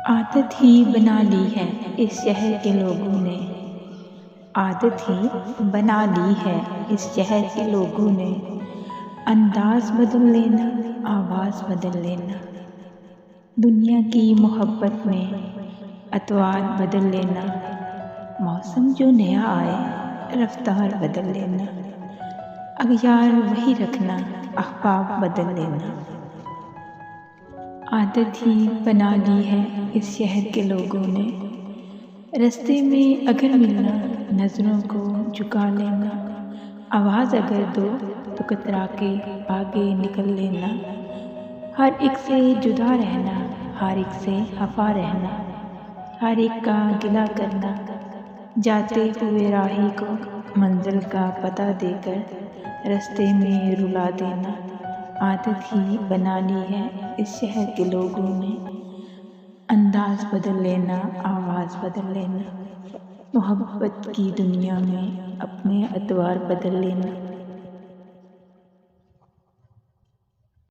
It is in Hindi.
आदत ही बना ली है इस शहर के लोगों ने। आदत ही बना ली है इस शहर के लोगों ने। अंदाज बदल लेना, आवाज़ बदल लेना, दुनिया की मोहब्बत में अतवार बदल लेना। मौसम जो नया आए, रफ्तार बदल लेना। अगयार वही रखना, अहबाब बदल लेना। आदत ही बना ली है इस शहर के लोगों ने। रास्ते में अगर मिलना, नज़रों को झुका लेना। आवाज़ अगर दो तो कतरा के आगे निकल लेना। हर एक से जुदा रहना, हर एक से खफा रहना, हर एक का गिला करना। जाते हुए राही को मंजिल का पता देकर रास्ते में रुला देना। आदत ही बना ली है इस शहर के लोगों ने। अंदाज बदल लेना, आवाज़ बदल लेना, मोहब्बत की दुनिया में अपने अतवार बदल लेना।